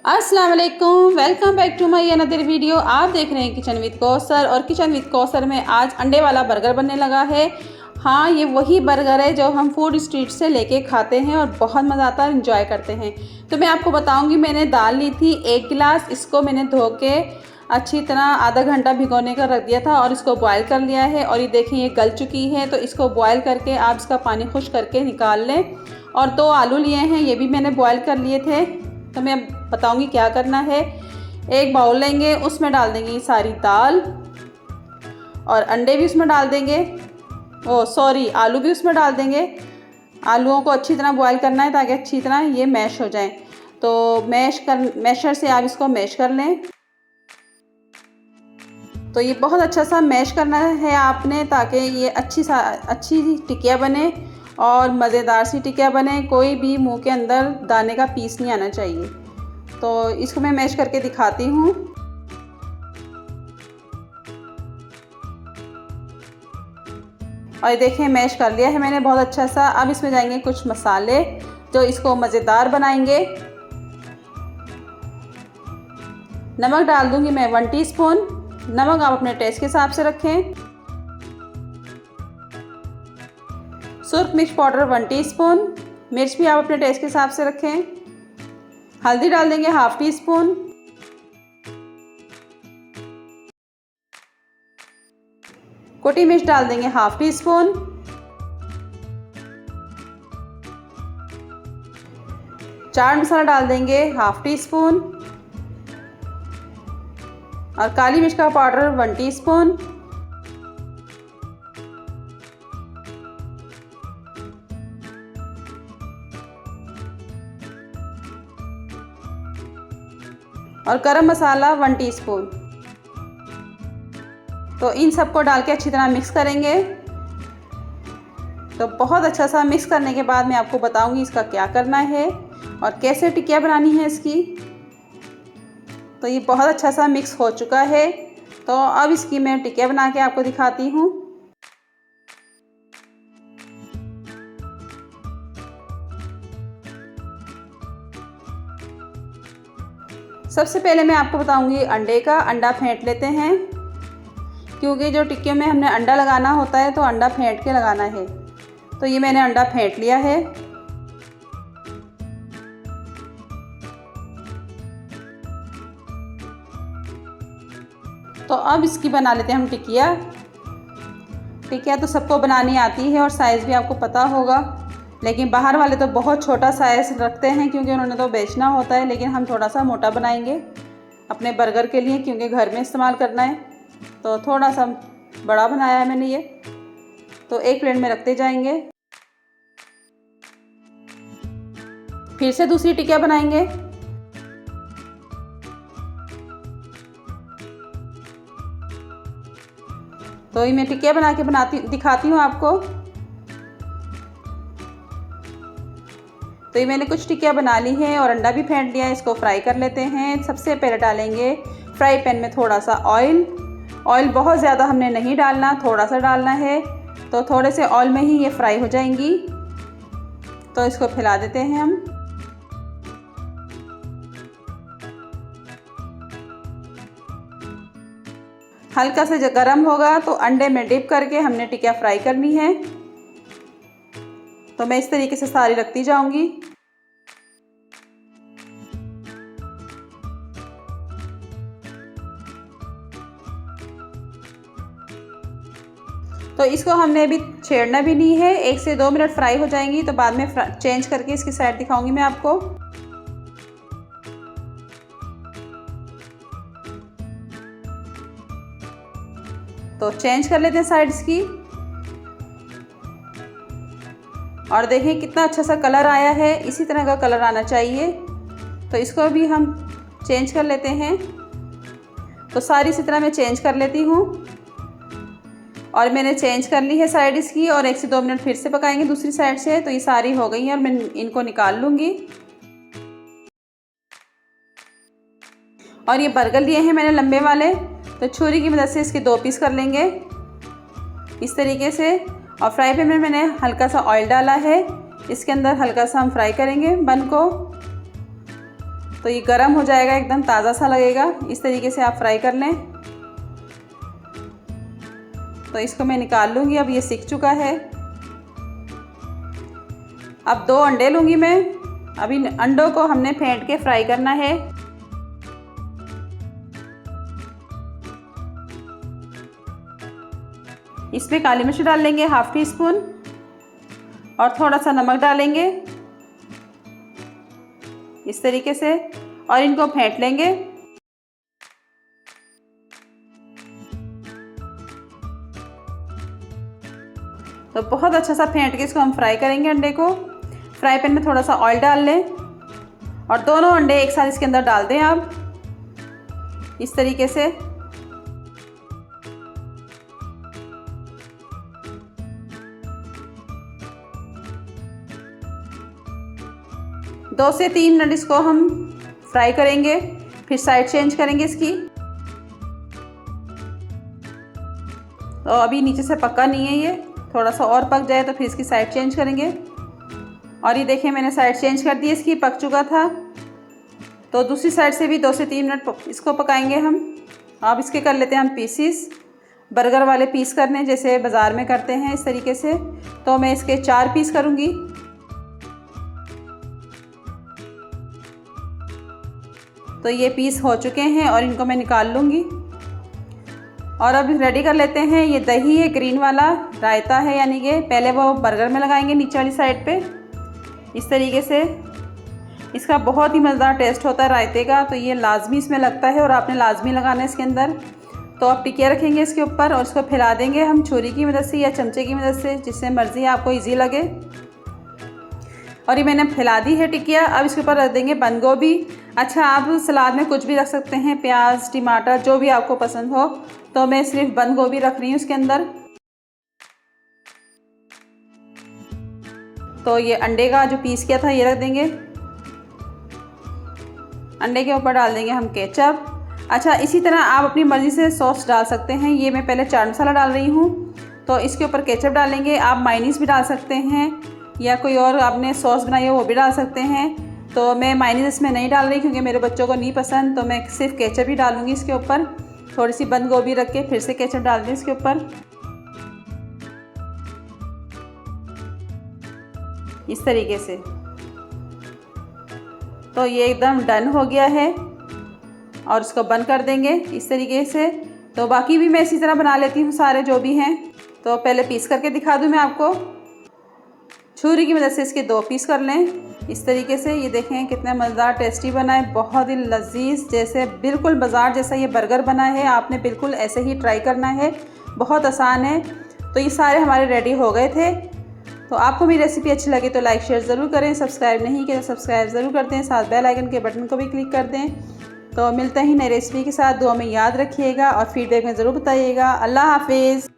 अस्सलाम वालेकुम, welcome back to my another video. आप देख रहे हैं किचन विद कौसर और किचन विद कौसर में आज अंडे वाला बर्गर बनने लगा है। हाँ, ये वही बर्गर है जो हम फूड स्ट्रीट से लेके खाते हैं और बहुत मज़ा आता है, इंजॉय करते हैं। तो मैं आपको बताऊंगी, मैंने दाल ली थी 1 गिलास। इसको मैंने धो के अच्छी तरह आधा घंटा भिगोने का रख दिया था और इसको बॉयल कर लिया है। और ये देखें, ये गल चुकी है। तो इसको बॉयल करके आप इसका पानी खुश्क करके निकाल लें। और 2 आलू लिए हैं, ये भी मैंने बॉयल कर लिए थे। तो मैं बताऊंगी क्या करना है। एक बाउल लेंगे, उसमें डाल देंगे सारी दाल और अंडे भी उसमें डाल देंगे। आलू भी उसमें डाल देंगे। आलूओं को अच्छी तरह बॉयल करना है ताकि अच्छी तरह ये मैश हो जाए। तो मैशर से आप इसको मैश कर लें। तो ये बहुत अच्छा सा मैश करना है आपने, ताकि ये अच्छी टिकिया बने और मज़ेदार सी टिकिया बने। कोई भी मुंह के अंदर दाने का पीस नहीं आना चाहिए। तो इसको मैं मैश करके दिखाती हूँ। और देखें, मैश कर लिया है मैंने बहुत अच्छा सा। अब इसमें जाएंगे कुछ मसाले जो इसको मज़ेदार बनाएंगे। नमक डाल दूंगी मैं 1 टीस्पून। नमक आप अपने टेस्ट के हिसाब से रखें। सुर्ख मिर्च पाउडर 1 टीस्पून। मिर्च भी आप अपने टेस्ट के हिसाब से रखें। हल्दी डाल देंगे 1/2 टीस्पून। कुटी मिर्च डाल देंगे 1/2 टीस्पून। चाट मसाला डाल देंगे 1/2 टीस्पून। और काली मिर्च का पाउडर 1 टीस्पून। और गरम मसाला 1 टीस्पून। तो इन सबको डाल के अच्छी तरह मिक्स करेंगे। तो बहुत अच्छा सा मिक्स करने के बाद मैं आपको बताऊंगी इसका क्या करना है और कैसे टिकिया बनानी है इसकी। तो ये बहुत अच्छा सा मिक्स हो चुका है। तो अब इसकी मैं टिकिया बना के आपको दिखाती हूँ। सबसे पहले मैं आपको बताऊंगी अंडा फेंट लेते हैं, क्योंकि जो टिक्कियों में हमने अंडा लगाना होता है तो अंडा फेंट के लगाना है। तो ये मैंने अंडा फेंट लिया है। तो अब इसकी बना लेते हैं हम टिकिया। टिकिया तो सबको बनानी आती है और साइज़ भी आपको पता होगा, लेकिन बाहर वाले तो बहुत छोटा साइज़ रखते हैं क्योंकि उन्होंने तो बेचना होता है। लेकिन हम थोड़ा सा मोटा बनाएंगे अपने बर्गर के लिए, क्योंकि घर में इस्तेमाल करना है। तो थोड़ा सा बड़ा बनाया है मैंने ये। तो एक प्लेट में रखते जाएंगे। फिर से दूसरी टिकिया बनाएंगे। तो ये मैं टिकिया बना के दिखाती हूँ आपको। तो ये मैंने कुछ टिकिया बना ली है और अंडा भी फेंट लिया है। इसको फ्राई कर लेते हैं। सबसे पहले डालेंगे फ्राई पैन में थोड़ा सा ऑयल। ऑयल बहुत ज़्यादा हमने नहीं डालना, थोड़ा सा डालना है। तो थोड़े से ऑयल में ही ये फ्राई हो जाएंगी। तो इसको फैला देते हैं हम। हल्का से जब गर्म होगा तो अंडे में डिप करके हमने टिकिया फ्राई करनी है। तो मैं इस तरीके से सारी रखती जाऊंगी। तो इसको हमने अभी छेड़ना भी नहीं है। 1 से 2 मिनट फ्राई हो जाएंगी। तो बाद में चेंज करके इसकी साइड दिखाऊंगी मैं आपको। तो चेंज कर लेते हैं साइड्स की। और देखें कितना अच्छा सा कलर आया है। इसी तरह का कलर आना चाहिए। तो इसको भी हम चेंज कर लेते हैं। तो सारी इसी तरह मैं चेंज कर लेती हूँ। और मैंने चेंज कर ली है साइड इसकी। और 1 से 2 मिनट फिर से पकाएंगे दूसरी साइड से। तो ये सारी हो गई हैं और मैं इनको निकाल लूँगी। और ये बर्गर लिए हैं मैंने लंबे वाले। तो छुरी की मदद से इसके 2 पीस कर लेंगे इस तरीके से। और फ्राई पैन में मैंने हल्का सा ऑयल डाला है। इसके अंदर हल्का सा हम फ्राई करेंगे बन को। तो ये गर्म हो जाएगा, एकदम ताज़ा सा लगेगा। इस तरीके से आप फ्राई कर लें। तो इसको मैं निकाल लूँगी। अब ये सिक चुका है। अब 2 अंडे लूँगी मैं। अभी अंडों को हमने फेंट के फ्राई करना है। इसमें काली मिर्च डाल लेंगे ½ टी स्पून और थोड़ा सा नमक डालेंगे इस तरीके से, और इनको फेंट लेंगे। तो बहुत अच्छा सा फेंट के इसको हम फ्राई करेंगे अंडे को। फ्राई पैन में थोड़ा सा ऑयल डाल लें और दोनों अंडे एक साथ इसके अंदर डाल दें आप इस तरीके से। दो से 3 मिनट इसको हम फ्राई करेंगे, फिर साइड चेंज करेंगे इसकी। तो अभी नीचे से पका नहीं है ये, थोड़ा सा और पक जाए तो फिर इसकी साइड चेंज करेंगे। और ये देखिए मैंने साइड चेंज कर दी इसकी, पक चुका था। तो दूसरी साइड से भी 2 से 3 मिनट इसको पकाएंगे हम। अब इसके कर लेते हैं हम पीसीस, बर्गर वाले पीस करने जैसे बाज़ार में करते हैं इस तरीके से। तो मैं इसके 4 पीस करूँगी। तो ये पीस हो चुके हैं और इनको मैं निकाल लूँगी। और अब रेडी कर लेते हैं। ये दही है ग्रीन वाला, रायता है, यानी कि पहले वो बर्गर में लगाएंगे नीचे वाली साइड पे इस तरीके से। इसका बहुत ही मज़ेदार टेस्ट होता है रायते का, तो ये लाजमी इसमें लगता है और आपने लाजमी लगाना है इसके अंदर। तो आप टिकिया रखेंगे इसके ऊपर और इसको फैला देंगे हम छुरी की मदद से या चमचे की मदद से, जिससे मर्ज़ी आपको ईजी लगे। और ये मैंने फैला दी है टिकिया। अब इसके ऊपर रख देंगे बंद गोभी। अच्छा, आप सलाद में कुछ भी रख सकते हैं, प्याज, टमाटर, जो भी आपको पसंद हो। तो मैं सिर्फ बंद गोभी रख रही हूँ इसके अंदर। तो ये अंडे का जो पीस किया था ये रख देंगे। अंडे के ऊपर डाल देंगे हम केचप। अच्छा, इसी तरह आप अपनी मर्ज़ी से सॉस डाल सकते हैं। ये मैं पहले चाट मसाला डाल रही हूँ, तो इसके ऊपर केचप डालेंगे। आप मायोनीज़ भी डाल सकते हैं या कोई और आपने सॉस बनाई हो वो भी डाल सकते हैं। तो मैं मायोनीज़ इसमें नहीं डाल रही क्योंकि मेरे बच्चों को नहीं पसंद, तो मैं सिर्फ केचप ही डालूँगी इसके ऊपर। थोड़ी सी बंद गोभी रख के फिर से केचप डाल दें इसके ऊपर इस तरीके से। तो ये एकदम डन हो गया है और इसको बंद कर देंगे इस तरीके से। तो बाकी भी मैं इसी तरह बना लेती हूँ सारे जो भी हैं। तो पहले पीस करके दिखा दूँ मैं आपको। छुरी की मदद से इसके 2 पीस कर लें इस तरीके से। ये देखें कितना मज़ेदार टेस्टी बना है, बहुत ही लजीज, जैसे बिल्कुल बाज़ार जैसा ये बर्गर बना है। आपने बिल्कुल ऐसे ही ट्राई करना है, बहुत आसान है। तो ये सारे हमारे रेडी हो गए थे। तो आपको मेरी रेसिपी अच्छी लगी तो लाइक शेयर ज़रूर करें, सब्सक्राइब नहीं किया तो सब्सक्राइब ज़रूर कर दें, साथ बेल आइकन के बटन को भी क्लिक कर दें। तो मिलते हैं नई रेसिपी के साथ। दुआ में याद रखिएगा और फीडबैक में ज़रूर बताइएगा। अल्लाह हाफिज़।